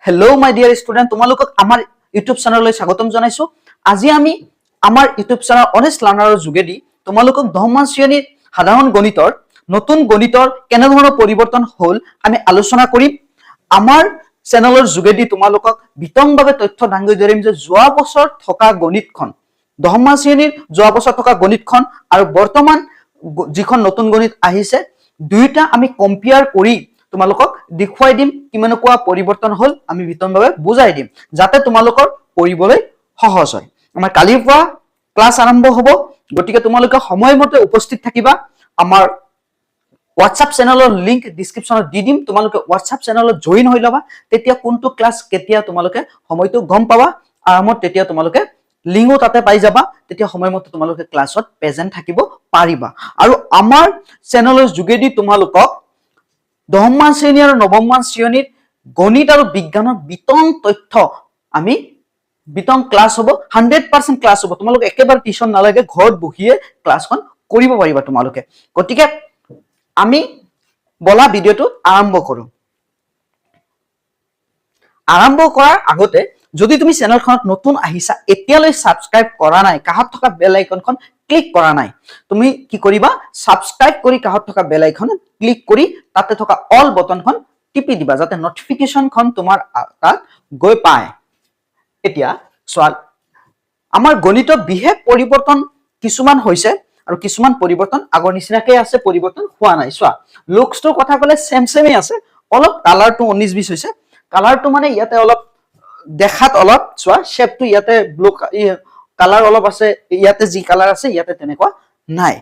Hello' মাই dear student, তোমালোকক আমাৰ YouTube চেনেললৈ স্বাগতম জনাইছো। আজি আমি আমাৰ ইউটিউব চেনেল অনেষ্ট লাৰ্ণাৰৰ যোগেদি তোমালোকক 10মান শ্ৰেণীৰ সাধাৰণ গণিতৰ নতুন গণিতৰ কেনেধৰণৰ পৰিৱৰ্তন হ'ল আমি আলোচনা কৰিম। আমাৰ চেনেলৰ যোগেদি তোমালোকক বিতংভাৱে তথ্য দাঙি ধৰিম যে যোৱা বছৰ থকা গণিতখন 10মান শ্ৰেণীৰ যোৱা বছৰ থকা গণিতখন আৰু বৰ্তমান যিখন নতুন গণিত আহিছে দুইটা আমি কম্পেয়াৰ কৰি তোমালোকক দেখুৱাই দিম কিমানকুৱা পৰিৱৰ্তন হ'ল আমি বিতংভাৱে বুজাই দিম যাতে তোমালোকৰ পঢ়িবলৈ সহজ হয়। আমাৰ কালিৰ পৰা ক্লাছ আৰম্ভ হ'ব, গতিকে তোমালোকে সময়মতে উপস্থিত থাকিবা। আমাৰ হোৱাটছআপ চেনেলৰ লিংক ডিছক্ৰিপশ্যনত দি দিম, তোমালোকে হোৱাটছআপ চেনেলত জইন হৈ ল'বা, তেতিয়া কোনটো ক্লাছ কেতিয়া তোমালোকে সময়টো গম পাবা আৰামত, তেতিয়া তোমালোকে লিংকো তাতে পাই যাবা, তেতিয়া সময়মতে তোমালোকে ক্লাছত প্ৰেজেন্ট থাকিব পাৰিবা। আৰু আমাৰ চেনেলৰ যোগেদি তোমালোকক 10মান শ্ৰেণী আৰু 9মান শ্ৰেণীৰ গণিত আৰু বিজ্ঞানৰ বিতং তথ্য আমি বিতং ক্লাছ হ'ব, 100% ক্লাছ হ'ব। তোমালোকে একেবাৰে টিউচন নালাগে, ঘৰত বহিয়ে ক্লাছখন কৰিব পাৰিবা তোমালোকে। গতিকে আমি বলা ভিডিঅ'টো আৰম্ভ কৰোঁ। আৰম্ভ কৰাৰ আগতে যদি তুমি চেনেলখনত নতুন আহিছা, এতিয়ালৈ ছাবস্ক্ৰাইব কৰা নাই, কাষত থকা বেল আইকনখন ক্লিক কৰা নাই, তুমি কি কৰিবা, ছাবস্ক্ৰাইব কৰি কাষত থকা বেল আইকন ক্লিক কৰি তাতে থকা অল বটনখন টিপি দিবা যাতে নটিফিকেশনখন তোমাৰ তাত গৈ পায়। এতিয়া চোৱা, আমাৰ গণিতৰ বিশেষ পৰিৱৰ্তন কিছুমান হৈছে আৰু কিছুমান পৰিৱৰ্তন আগৰ নিচিনাকৈ আছে, পৰিৱৰ্তন হোৱা নাই। চোৱা, লুকছটোৰ কথা ক'লে চেমে আছে, অলপ কালাৰটো 19-20 হৈছে। কালাৰটো মানে ইয়াতে অলপ দেখাত অলপ চোৱা, শেপটো ইয়াতে ব্লু কালাৰ অলপ আছে, ইয়াতে যি কালাৰ আছে ইয়াতে তেনেকুৱা নাই।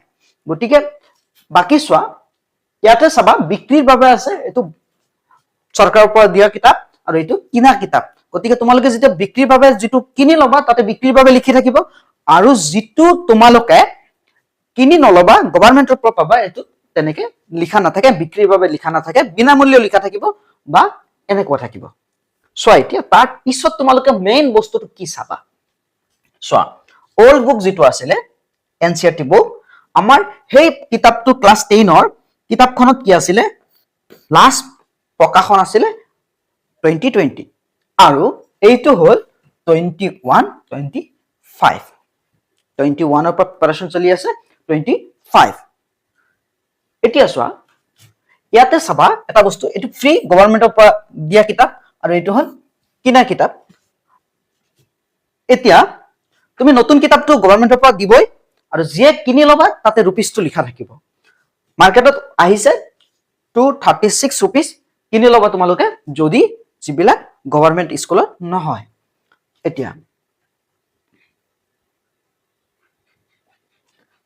গতিকে বাকি চোৱা, ইয়াতে চাবা বিক্ৰীৰ বাবে আছে, এইটো চৰকাৰৰ পৰা দিয়া কিতাপ আৰু এইটো কিনা কিতাপ। গতিকে তোমালোকে যেতিয়া বিক্ৰীৰ বাবে যিটো কিনি ল'বা তাতে বিক্ৰীৰ বাবে লিখি থাকিব, আৰু যিটো তোমালোকে কিনি নলবা গভৰ্ণমেণ্টৰ পৰা পাবা এইটো তেনেকে লিখা নাথাকে, বিক্ৰীৰ বাবে লিখা নাথাকে, বিনামূল্য লিখা থাকিব বা এনেকুৱা থাকিব। চোৱা, এতিয়া তাৰ পিছত তোমালোকে মেইন বস্তুটো কি চাবা। চোৱা, অল্ড বুক যিটো আছিলে এনচিইআৰটি বুক, আমাৰ সেই কিতাপটো ক্লাছ 10ৰ কিতাপখনত কি আছিলে, লাষ্ট প্ৰকাশন আছিলে 2020 আৰু এইটো হ'ল 21-25। 21ৰ পৰা প্ৰিপাৰেচন চলি আছে 25। এতিয়া চোৱা, ইয়াতে চাবা এটা বস্তু, এইটো ফ্ৰী গভৰ্ণমেণ্টৰ পৰা দিয়া কিতাপ আৰু এইটো হ'ল কিনা কিতাপ। এতিয়া তুমি নতুন কিতাপটো গভৰ্ণমেণ্টৰ পৰা দিবই, আৰু যিয়ে কিনি ল'বা তাতে ৰুপিজটো লিখা থাকিব। মাৰ্কেটত আহিছে 236 ৰুপিজ, কিনি ল'বা তোমালোকে যদি যিবিলাক গভৰ্ণমেণ্ট স্কুলত নহয়। এতিয়া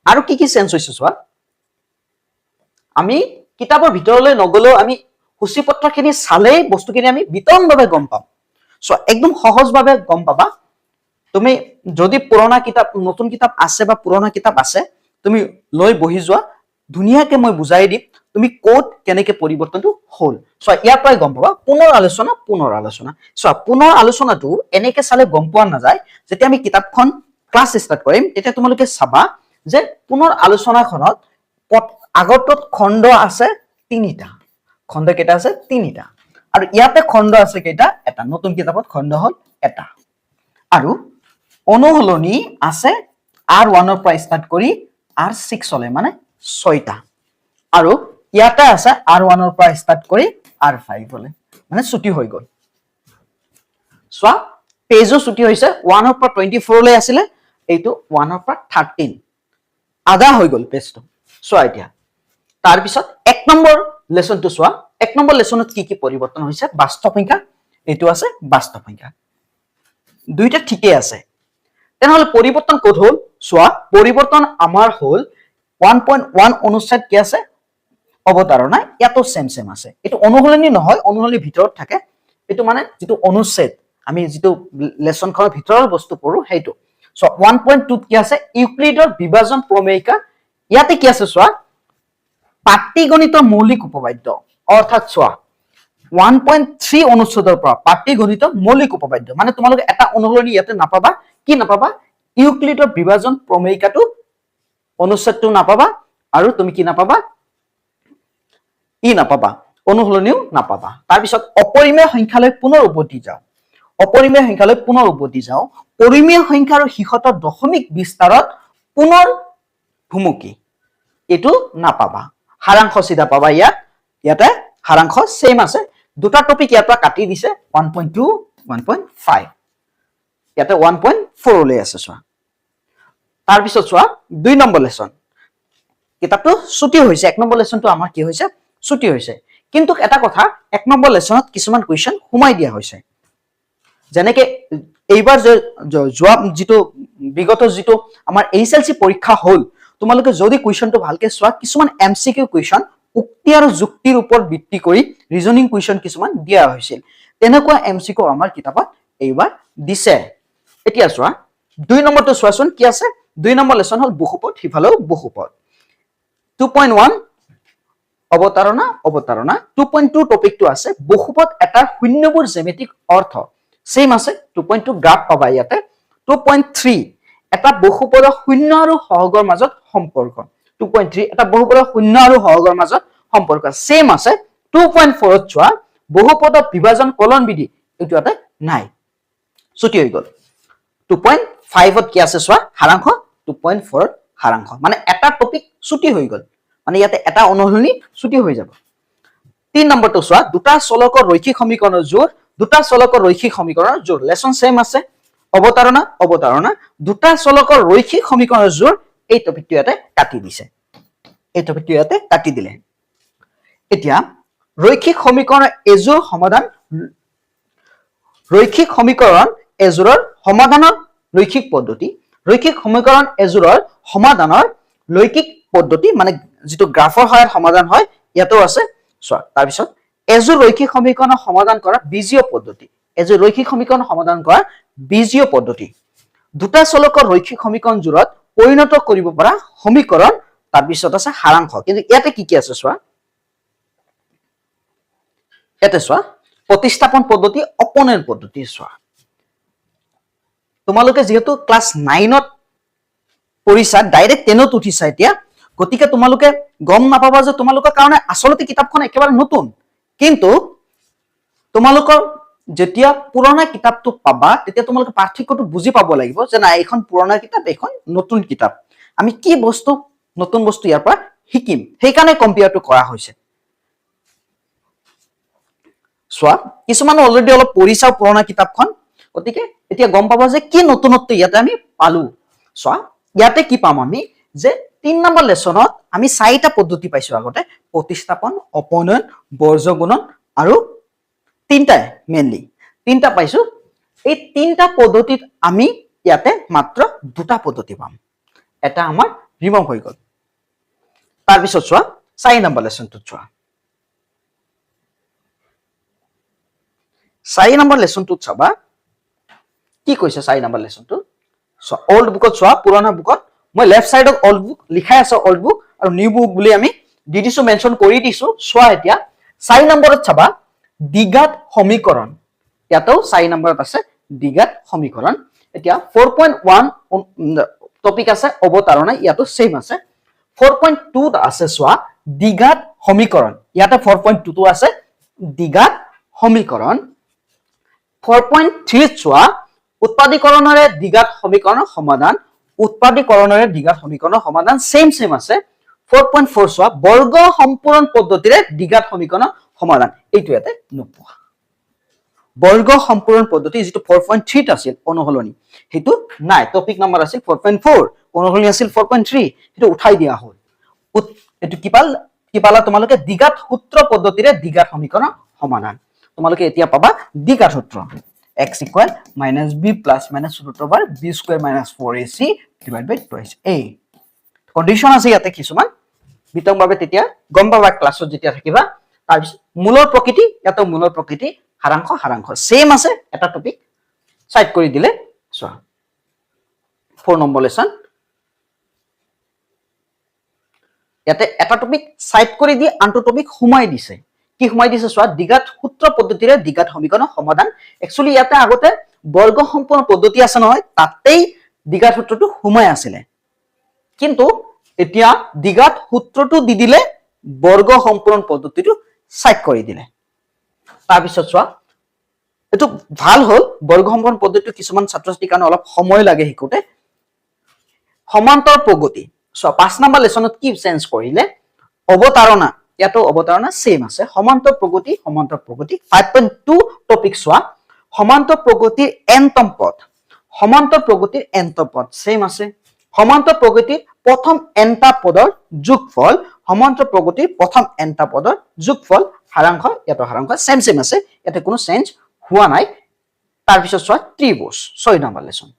আৰু কি কি চেঞ্জ হৈছে চোৱা, আমি কিতাপৰ ভিতৰলৈ নগলেও আমি সূচীপত্ৰখিনি চালেই বস্তুখিনি আমি বিতংভাৱে গম পাম। চোৱা, একদম সহজভাৱে গম পাবা। তুমি যদি পুৰণা কিতাপ, নতুন কিতাপ আছে বা পুৰণা কিতাপ আছে, তুমি লৈ বহি যোৱা, ধুনীয়াকে মই বুজাই দিম তুমি ক'ত কেনেকে পৰিৱৰ্তনটো হ'ল। চোৱা, ইয়াৰ পৰাই গম পাবা। পুনৰ আলোচনা। চোৱা, পুনৰ আলোচনাটো এনেকে চালে গম পোৱা নাযায়। যেতিয়া আমি কিতাপখন ক্লাছ ষ্টাৰ্ট কৰিম তেতিয়া তোমালোকে চাবা যে পুনৰ আলোচনাখনত আগৰটোত খণ্ড আছে 3টা। খণ্ড কেইটা আছে? 3টা। আৰু ইয়াতে খণ্ড আছে কেইটা? এটা। নতুন কিতাপত খণ্ড হ'ল এটা। আৰু অনুসলনি আছে R1ৰ পৰা ষ্টাৰ্ট কৰি R6 লৈ, মানে 6টা। আৰু ইয়াতে আছে R1ৰ পৰা ষ্টাৰ্ট কৰি R5 লৈ, মানে ছুটি হৈ গ'ল। চোৱা, পেজো ছুটি হৈছে। 1ৰ পৰা 24 লৈ আছিলে, এইটো 1ৰ পৰা 13, আধা হৈ গ'ল পেজটো। চোৱা, এতিয়া তাৰপিছত 1 নম্বৰ লেচনটো চোৱা। 1 নম্বৰ লেচনত কি কি পৰিৱৰ্তন হৈছে? বাস্তৱ সংখ্যা, এইটো আছে বাস্তৱ সংখ্যা, দুইটা ঠিকেই আছে। তেনেহ'লে পৰিৱৰ্তন ক'ত হ'ল? চোৱা, পৰিৱৰ্তন আমাৰ হ'ল 1.1 অনুচ্ছেদ কি আছে? অৱতাৰণা, ইয়াতো চেম আছে। এইটো অনুসলনি নহয়, অনুসলনিৰ ভিতৰত থাকে। এইটো মানে যিটো অনুচ্ছেদ, আমি যিটো লেচনখনৰ ভিতৰৰ বস্তু পঢ়ো সেইটো। চোৱা, 1.2 কি আছে? ইউক্লিডৰ বিভাজন প্ৰমেয়িকা। ইয়াতে কি আছে চোৱা, পাটীগণিতৰ মৌলিক উপপাদ্য। অৰ্থাৎ চোৱা, 1.3 অনুচ্ছেদৰ পৰা পাটীগণিতৰ মৌলিক উপপাদ্য, মানে তোমালোকে এটা অনুসলনি ইয়াতে নাপাবা। কি নাপাবা? ইউক্লিডৰ বিভাজন প্ৰমেয়িকাটো, অনুচ্ছেদটো নাপাবা। আৰু তুমি কি নাপাবা? নাপাবা, অনুসলনিও নাপাবা তাৰপিছত অপৰিমেয় সংখ্যালৈ পুনৰ উভতি যাও অপৰিমেয় সংখ্যালৈ পুনৰ উভতি যাও পৰিমেয় সংখ্যাৰ হিখতৰ দশমিক বিস্তাৰত পুনৰ ভুমুকি এটো নাপাবা হাৰাংশ সিধা পাবা ইয়াতে হাৰাংশ সেম আছে দুটা টপিক ইয়াৰ পৰা কাটি দিছে 1.2 1.5 ইয়াতে 1.4 লৈ আছে চোৱা তাৰ পিছত চোৱা 2 নম্বৰ লেসন কিতাপটো ছুটি হৈছে 1 নম্বৰ লেসনটো আমাৰ কি হৈছে ছুটি হৈছে কিন্তু এটা কথা 1 নম্বৰ লেসনত কিছুমান কোৱেশ্চন হুমাই দিয়া হৈছে যেনেকে এইবাৰ জোৱা যেটো বিগত যেটো আমাৰ এইচএলসি পৰীক্ষা হল তোমালোকে যদি কোৱেশ্চনটো ভালকে চোৱা কিছুমান এমসিকিউ কোৱেশ্চন উক্তি আৰু যুক্তিৰ ওপৰত ভিত্তি কৰি ৰিজনিং কোৱেশ্চন কিছুমান দিয়া হৈছিল তেনেকুৱা এমসিকিউ আমাৰ কিতাপত এইবাৰ দিছে এতিয়া চোৱা 2 নম্বৰটো চোৱাচোন কি আছে 2 নম্বৰ লেসন হল বহুপদ হিফালেও বহুপদ 2.1 অবতাৰণা 2.2 টপিকটো আছে বহুপদ এটাৰ শূন্যবোৰ জ্যামিতিক অৰ্থ সেম আছে 2.2 গ্ৰাফ পাবা ইয়াতে 2.3 এটা বহুপদৰ শূন্য আৰু সহগৰ মাজত সম্পৰ্ক 2.3 এটা বহুপদৰ শূন্য আৰু সহগৰ মাজত সম্পৰ্ক সেম আছে 2.4 ত চোৱা বহুপদৰ বিভাজন কলন বিধি এটো ইয়াতে নাই ছুটি হৈ গল 2.5 ত কি আছে চোৱা হাৰাংশ 2.4 ত হাৰাংশ মানে এটা টপিক ছুটি হৈ গল মানে ইয়াতে এটা অনুসলনি ছুটি হৈ যাব 3 নম্বৰটো চোৱা দুটা চলকৰ ৰৈখিক সমীকৰণৰ জোৰ দুটা চলকৰ ৰৈখিক সমীকৰণৰ জোৰ লেসন সেম আছে অবতাৰণা দুটা চলকৰ ৰৈখিক সমীকৰণৰ জোৰ এই টপিকটো ইয়াতে কাটি দিছে এই টপিকটো ইয়াতে কাটি দিলে এতিয়া ৰৈখিক সমীকৰণৰ এজোৰ সমাধান ৰৈখিক সমীকৰণ এজোৰৰ সমাধানৰ লৈখিক পদ্ধতি ৰৈখিক সমীকৰণ এজোৰৰ সমাধানৰ লৈখিক পদ্ধতি মানে যেটো গ্ৰাফৰ সহায়ত সমাধান হয় ইয়াতো আছে চোৱা তাৰ পিছত এজোৰ ৰৈখিক সমীকৰণৰ সমাধান কৰা বীজীয় পদ্ধতি এজোৰ ৰৈখিক সমীকৰণ সমাধান কৰা বীজীয় পদ্ধতি দুটা চলকৰ ৰৈখিক সমীকৰণ জোৰত পৰিণত কৰিব পৰা সমীকৰণ তাৰ পিছত আছে হাৰাংশ কিন্তু ইয়াতে কি আছে চোৱা ইয়াতে চোৱা প্ৰতিস্থাপন পদ্ধতি অপনয়ন পদ্ধতি চোৱা তোমালোকে যেহেতু ক্লাস 9 ত পঢ়িছা ডাইৰেক্ট 10 ত উঠিছা এতিয়া গতিকে তোমালোকে গম নাপাবা যে তোমালোকৰ কাৰণে আসলতে কিতাপখন একেবাৰে নতুন কিন্তু তোমালোকৰ যেতিয়া পুৰণা কিতাপটো পাবা তেতিয়া তোমালোকে পাৰ্থক্যটো বুজি পাব লাগিব যে না এখন পুৰণা কিতাপ এখন নতুন কিতাপ আমি কি বস্তু নতুন বস্তু ইয়াৰ পৰা শিকিম সেই কাৰণে কম্পেয়াৰটো কৰা হৈছে সোয়া কিছুমান অলৰেডি অলপ পঢ়িছা পুৰণা কিতাপখন গতিকে এতিয়া গম পাবা যে কি নতুনত্ব ইয়াতে আমি পালো সোয়া ইয়াতে কি পাম আমি যে 3 নম্বৰ লেসনত আমি 4টা পদ্ধতি পাইছো আগতে প্ৰতিস্থাপন অপনয়ন বৰ্জগুণন আৰু তিনটাই মেইনলি তিনটা পাইছো এই তিনটা পদ্ধতিত আমি ইয়াতে মাত্ৰ দুটা পদ্ধতি পাম এটা আমাৰ ৰিমুভ হৈ গল তাৰ পিছত চোৱা 4 নম্বৰ লেসনটো চোৱা 4 নম্বৰ লেসনটো চাবা কি কৈছে 4 নম্বৰ লেসনটো সো ওল্ড বুকত চোৱা পুৰণা বুকত মই লেফট সাইডত ওল্ড বুক লিখাই আছে ওল্ড বুক আৰু নিউ বুক বুলি আমি ডিডিছো মেনশন কৰি দিছো চোৱা এতিয়া 4 নম্বৰত চাবা দ্বিঘাত সমীকৰণ ইয়াতেও 4 নম্বৰত আছে দ্বিঘাত সমীকৰণ এতিয়া 4.1 টপিক আছে অবতাৰণা ইয়াতো সেম আছে 4.2 ত আছে চোৱা দ্বিঘাত সমীকৰণ ইয়াতে 4.2 টো আছে দ্বিঘাত সমীকৰণ 4.3 চোৱা উৎপাদীকৰণৰে দ্বিঘাত সমীকৰণৰ সমাধান উৎপাদীকৰণৰে দ্বিঘাত সমীকৰণৰ সমাধান সেম আছে 4.4 চোৱা বৰ্গ সম্পূৰণ পদ্ধতিৰে দ্বিঘাত সমীকৰণৰ সমাধান এইটো ইয়াতে নোপোৱা বৰ্গ সম্পূৰণ পদ্ধতি যেটো 4.3 ত আছিল অনুসলনি হেতু নাই টপিক নম্বৰ আছিল 4.4 অনুসলনি আছিল 4.3 হেতু উঠাই দিয়া হল এটো কি পালা তোমালোকে দ্বিঘাত সূত্ৰ পদ্ধতিৰে দ্বিঘাত সমীকৰণ সমাধান তোমালোকে এতিয়া পাবা দ্বিঘাত সূত্ৰ x - b plus minus root over b square minus 4ac divided by 2a condition আছে ইয়াতে কিছুমান বিতংভাৱে তেতিয়া গম পাবা ক্লাছত যেতিয়া থাকিবা তাৰপিছত মূলৰ প্ৰকৃতি ইয়াতে মূলৰ প্ৰকৃতি হাৰাংশ সেম আছে এটা টপিক সাইড কৰি দিলে চোৱা 4 নম্বৰ লেসন ইয়াতে এটা টপিক সাইড কৰি দি আনটো টপিক হুমাই দিছে কি হুমাই দিছে চোৱা দ্বিঘাত সূত্ৰ পদ্ধতিৰে দ্বিঘাত সমীকৰণ সমাধান একচুয়ালি ইয়াতে আগতে বৰ্গ সম্পূৰ্ণ পদ্ধতি আছে নহয় তাতেই দ্বিঘাত সূত্ৰটো হুমাই আছিল কিন্তু এতিয়া দ্বিঘাত সূত্ৰটো দি দিলে বৰ্গ সম্পূৰ্ণ পদ্ধতিটো সাইড কৰি দিলে। তাৰপিছত চোৱা এইটো ভাল হ'ল বৰ্গ সম্পন্ন পদ্ধতিটো কিছুমান ছাত্ৰ ছাত্ৰীৰ কাৰণে অলপ সময় লাগে শিকোতে। সমান্তৰ প্ৰগতি চোৱা 5 নম্বৰ লেসনত কি চেঞ্জ কৰিলে অৱতাৰণা ইয়াতো অৱতাৰণা সেম আছে সমান্তৰ প্ৰগতি 5.2 টপিক চোৱা সমান্তৰ প্ৰগতিৰ nতম পদ সেম আছে সমান্তৰ প্ৰগতিৰ প্ৰথম nটা পদৰ যোগফল সমান্তৰ প্ৰগতিৰ প্ৰথম nটা পদৰ যোগফল হাৰাংশ ইয়াতো হাৰাংশ সেম আছে ইয়াতে কোনো চেঞ্জ হোৱা নাই। তাৰপিছত চোৱা ত্ৰিভুজ 6 নম্বৰ লেসন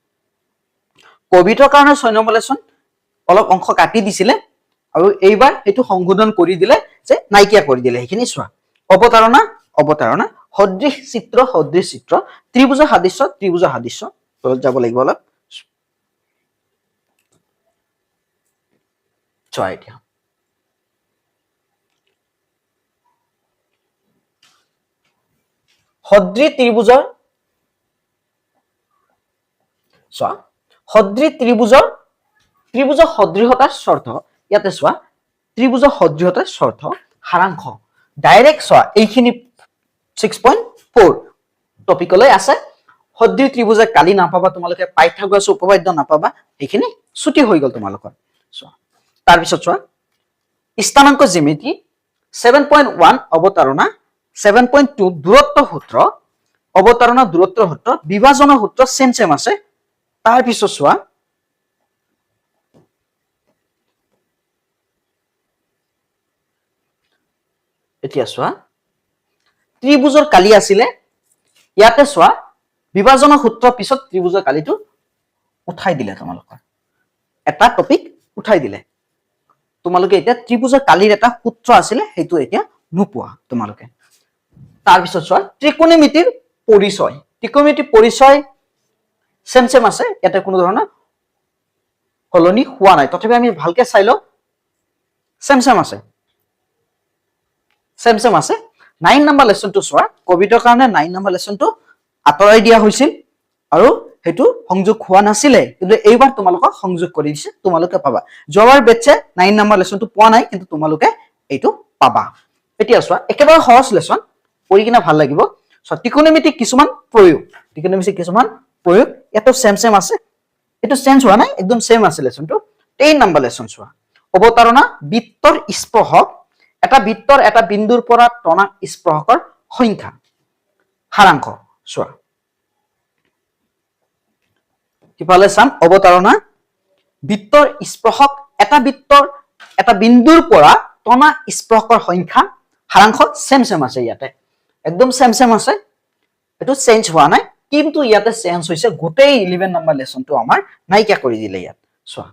কবিতৰ কাৰণে 6 নম্বৰ লেসন অলপ অংশ কাটি দিছিলে আৰু এইবাৰ এটো সংশোধন কৰি দিলে যে নাইকিয়া কৰি দিলে এইখিনি চোৱা অৱতাৰণা সদৃশ চিত্ৰ ত্ৰিভুজৰ সাদৃশ্য তলত যাব লাগিব অলপ চোৱা এতিয়া সদৃশ ত্ৰিভুজৰ সদৃশতাৰ শৰ্ত ইয়াতে চোৱা ত্ৰিভুজৰ সদৃশতাৰ শৰ্ত হাৰাংশ ডাইৰেক্ট চোৱা এইখিনি 6.4 টপিকলৈ আছে সদৃশ ত্ৰিভুজৰ কালি নাপাবা তোমালোকে পাইথাগোৰাছ উপপাদ্য নাপাবা এইখিনি ছুটি হৈ গল তোমালোকৰ চোৱা। তাৰপিছত চোৱা স্থানাংক জ্যামিতি 7.1 অৱতাৰণা 7.2 দূৰত্ব সূত্ৰ অৱতাৰণা দূৰত্ব সূত্ৰ বিভাজনৰ সূত্ৰ সেম আছে। তাৰপিছত চোৱা এতিয়া চোৱা ত্ৰিভুজৰ কালি আছিলে ইয়াতে চোৱা বিভাজনৰ সূত্ৰ পিছত ত্ৰিভুজৰ কালিটো উঠাই দিলে তোমালোকৰ এটা টপিক উঠাই দিলে তোমালোকে এতিয়া ত্ৰিভুজৰ কালিৰ এটা সূত্ৰ আছিলে সেইটো এতিয়া নোপোৱা তোমালোকে। তাৰপিছত চোৱা ত্ৰিকোণমিতিৰ পৰিচয় সেম আছে ইয়াতে কোনো ধৰণৰ হলনি হোৱা নাই তথাপি আমি ভালকে চাই লও সেম আছে 9 নম্বৰ লেসনটো চোৱা কবিতৰ কাৰণে 9 নম্বৰ লেসনটো আতৰাই দিয়া হৈছিল আৰু হেতু সংযোগ হোৱা নাছিলে কিন্তু এইবাৰ তোমালোকক সংযোগ কৰি দিছে তোমালোকে পাবা যোৱাৰ বেটছে 9 নম্বৰ লেসনটো পোৱা নাই কিন্তু তোমালোকে এইটো পাবা। এতিয়া চোৱা একেবাৰে সহজ লেসন পঢ়ি কিনা ভাল লাগিব সো ত্ৰিকোণমিতিক কিছুমান প্ৰয়োগ এটো সেম আছে এটো চেঞ্জ হোৱা নাই একদম সেম আছে লেসনটো। 10 নম্বৰ লেসন চোৱা অৱতাৰণা বৃত্তৰ স্পৰ্শক এটা বৃত্তৰ এটা বিন্দুৰ পৰা টনা স্পৰ্শকৰ সংখ্যা হাৰাংশ চোৱা কিফালে চাম অৱতাৰণা বৃত্তৰ স্পৰ্শক এটা বিন্দুৰ পৰা টনা স্পৰ্শকৰ সংখ্যা হাৰাংশ সেম আছে ইয়াতে একদম সেম আছে এটো চেঞ্জ হোৱা নাই কিন্তু ইয়াতে চেঞ্জ হৈছে গোটেই 11 নম্বৰ লেসনটো আমাৰ নাইকিয়া কৰি দিলে ইয়াত চোৱা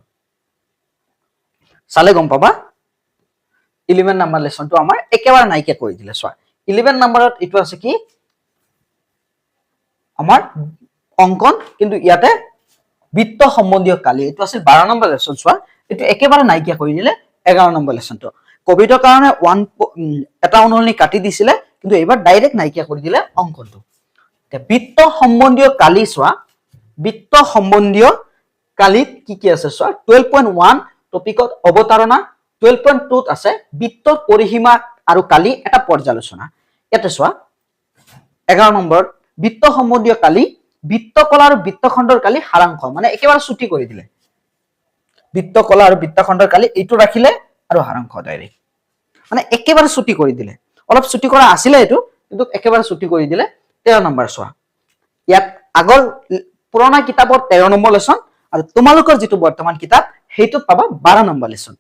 চালে গম পাবা 11 নম্বৰ লেসনটো আমাৰ একেবাৰে নাইকিয়া কৰি দিলে চোৱা 11 নম্বৰত এটো আছে কি আমাৰ অঙ্কন কিন্তু ইয়াতে বৃত্ত সম্বন্ধীয় কালি এটো আছে 12 নম্বৰ লেসন চোৱা এটো একেবাৰে নাইকিয়া কৰি দিলে 11 নম্বৰ লেসনটো কবিতৰ কাৰণে 1 এটা অনুলনি কাটি দিছিলে কিন্তু এবাৰ ডাইৰেক্ট নাইকিয়া কৰি দিলে অঙ্কনটো। বৃত্ত সম্বন্ধীয় কালি চোৱা বৃত্ত সম্বন্ধীয় কালিত কি আছে চোৱা 12.1 টপিকত অৱতাৰণা 12.2 আছে বৃত্তৰ পৰিসীমা আৰু কালি এটা পৰ্যালোচনা ইয়াতে চোৱা 11 নম্বৰ বৃত্ত সম্বন্ধীয় কালি বৃত্তকলা আৰু বৃত্তখণ্ডৰ কালি হাৰাংশ মানে একেবাৰে ছুটি কৰি দিলে বৃত্তকলা আৰু বৃত্তখণ্ডৰ কালি এইটো ৰাখিলে আৰু হাৰাংশ ডাইৰেক্ট মানে একেবাৰে ছুটি কৰি দিলে অলপ ছুটি কৰা আছিল এটো কিন্তু একেবাৰে ছুটি কৰি দিলে। 13 নম্বৰ চোৱা ইয়াত আগৰ পুৰণা কিতাপৰ 13 নম্বৰ লেসন আৰু তোমালোকৰ যেটো বৰ্তমান কিতাপ হেইটোত পাবা 12 নম্বৰ লেসন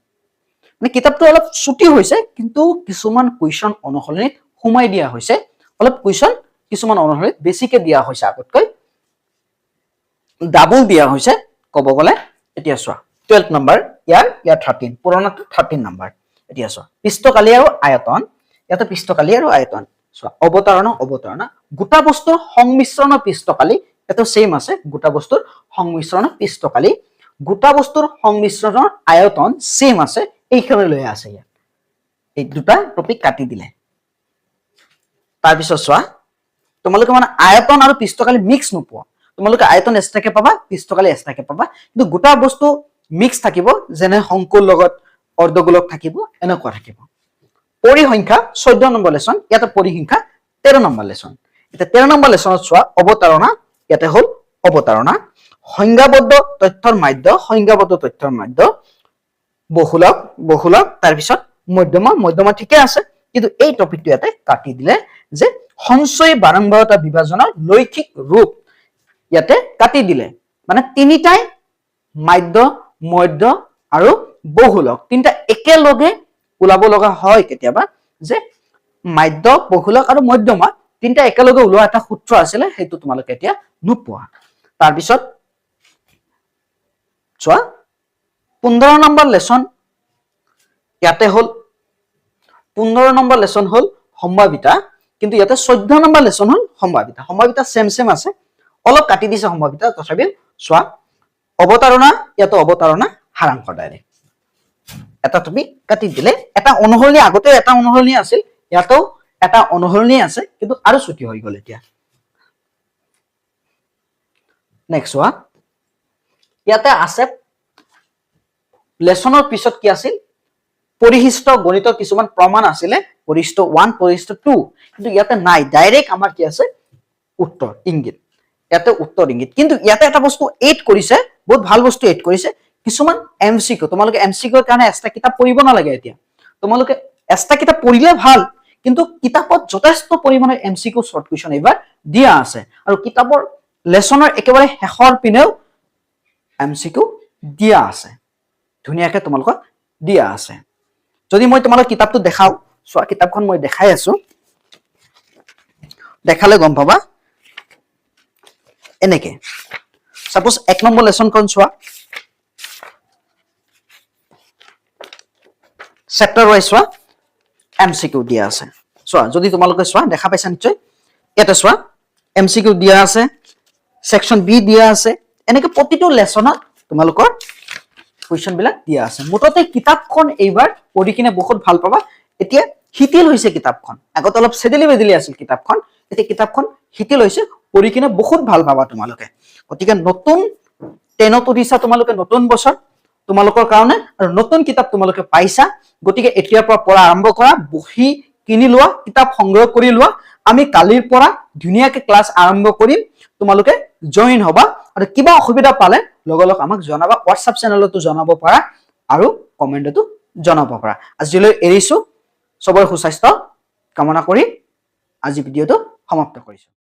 মানে কিতাপটো অলপ ছুটি হৈছে কিন্তু কিছুমান কোৱেশ্চন অনুসৰণিত সোমাই দিয়া হৈছে অলপ কোৱেশ্চন কিছুমান অনুসৰণিত বেছিকে দিয়া হৈছে আগতকৈ ডাবল দিয়া হৈছে কব গলে। এতিয়া চোৱা 12 নম্বৰ ইয়াৰ 13 পুৰণাটো 13 নম্বৰ এতিয়া চোৱা পৃষ্ঠকালি আৰু আয়তন ইয়াতে পৃষ্ঠকালি আৰু আয়তন চোৱা অৱতাৰণা গোটা বস্তুৰ সংমিশ্ৰণ পৃষ্ঠকালি এটো সেম আছে গোটা বস্তুৰ সংমিশ্ৰণ পৃষ্ঠকালি গোটা বস্তুৰ সংমিশ্ৰণৰ আয়তন সেম আছে এইখানে লৈ আছে ইয়াত এই দুটা টপিক কাটি দিলে। তাৰপিছত চোৱা তোমালোকে মানে আয়তন আৰু পৃষ্ঠকালি মিক্স নোপোৱা তোমালোকে আয়তন এক্সট্ৰাকে পাবা পৃষ্ঠকালি এক্সট্ৰাকে পাবা কিন্তু গোটা বস্তু মিক্স থাকিব যেনে শংকুৰ লগত অৰ্ধগোলক থাকিব এনেকুৱা থাকিব পৰিসংখ্যা 14 নম্বৰ লেসন, ইয়াতে পৰিসংখ্যা 13 নম্বৰ লেসন। এটা 13 নম্বৰ লেসনত চোৱা অৱতাৰণা, ইয়াতে হল অৱতাৰণা, সংজ্ঞাবদ্ধ তথ্যৰ মাধ্য, সংজ্ঞাবদ্ধ তথ্যৰ মাধ্য, বহুলক, বহুলক, তাৰ পিছত মধ্যমা, মধ্যমা ঠিকে আছে, কিন্তু এই টপিকটো ইয়াতে কাটি দিলে যে সঞ্চয় বাৰম্বাৰতা বিভাজনৰ লৈখিক ৰূপ ইয়াতে কাটি দিলে, মানে তিনিটাই মাধ্য, মধ্য আৰু বহুলক তিনিটা একেলগে ওলাব লগা হয় কেতিয়াবা, যে মাধ্য, বহুলক আৰু মধ্যমা তিনিটা একেলগে ওলোৱা এটা সূত্ৰ আছিলে, সেইটো তোমালোকে এতিয়া নোপোৱা। তাৰপিছত চোৱা 15 নম্বৰ লেসন, ইয়াতে হল 15 নম্বৰ লেসন হল সম্ভাৱিতা, কিন্তু ইয়াতে 14 নম্বৰ লেসন হল সম্ভাৱিতা। সম্ভাৱিতা সেম সেম আছে, অলপ কাটি দিছে সম্ভাৱিতা, তথাপিও চোৱা অৱতাৰণা, ইয়াতে অৱতাৰণা সাৰাংশ ডাইৰেক্ট এটা তুমি কাটি দিলে, এটা অনুসৰণি, আগতে এটা অনুসৰণি আছিল, ইয়াতেও এটা অনুসৰণি আছে, কিন্তু আৰু ছুটি হৈ গল এতিয়া। নেক্সট চোৱা, ইয়াতে আছে লেসনৰ পিছত কি আছিল, পৰিশিষ্ট গণিতৰ কিছুমান প্ৰমাণ আছিলে, পৰিশিষ্ট 1, পৰিশিষ্ট 2, কিন্তু ইয়াতে নাই, ডাইৰেক্ট আমাৰ কি আছে উত্তৰ ইংগিত, ইয়াতে উত্তৰ ইংগিত। কিন্তু ইয়াতে এটা বস্তু এড কৰিছে, বহুত ভাল বস্তু এড কৰিছে, কিছুমান এমসিকিউ, তোমালোকে এমসিকিউৰ কাৰণে এক্সট্ৰা কিতাপ পঢ়িব নালাগে এতিয়া, তোমালোকে এক্সট্ৰা কিতাপ পঢ়িলে ভাল, কিন্তু কিতাপত যথেষ্ট পৰিমাণৰ এমসিকিউ শৰ্ট কুৱেশ্যন এইবাৰ দিয়া আছে, আৰু কিতাপৰ লেসনৰ একেবাৰে শেষৰ পিনেও এমসিকিউ দিয়া আছে, ধুনীয়াকে তোমালোকক দিয়া আছে। যদি মই তোমালোক কিতাপটো দেখাও, চোৱা কিতাপখন মই দেখাই আছো, দেখালে গম পাবা, এনেকে সাপোজ 1 নম্বৰ লেসনখন চোৱা, চেপ্টাৰ ওয়াইজ চোৱা এমসিকিউ দিয়া আছে, চোৱা যদি তোমালোকে চোৱা দেখা পাইছা নিশ্চয়, ইয়াতে চোৱা এমসিকিউ দিয়া আছে, সেকশন বি দিয়া আছে, এনেকে প্ৰতিটো লেসনত তোমালোকৰ কুৱেশ্যন বিলাক দিয়া আছে। মুঠতে কিতাপখন এইবাৰ পঢ়ি কিনে বহুত ভাল পাবা। এতিয়া শিথিল হৈছে কিতাপখন, আগতে অলপ চেদেলি বেদেলি আছিল কিতাপখন, এতিয়া কিতাপখন শিথিল হৈছে, পঢ়ি কিনে বহুত ভাল পাবা তোমালোকে। গতিকে নতুন 10ত উঠিছা তোমালোকে, নতুন বছৰ তোমালোকৰ কাৰণে, আৰু নতুন কিতাপ তোমালোকে পাইছা, গতিকে এতিয়াৰ পৰা পঢ়া আৰম্ভ কৰা, বহি কিনি লোৱা, কিতাপ সংগ্ৰহ কৰি লোৱা, আমি কালিৰ পৰা ধুনীয়াকে ক্লাছ আৰম্ভ কৰিম, তোমালোকে জইন হবা, আৰু কিবা অসুবিধা পালে লগলগ আমাক জনাবা, হোৱাটছআপ চেনেলতো জনাব পাৰা আৰু কমেন্টতো জনাব পাৰা। আজিলৈ এৰিছো, সবৰ সুস্বাস্থ্য কামনা কৰি আজি ভিডিঅ'টো সমাপ্ত কৰিছো।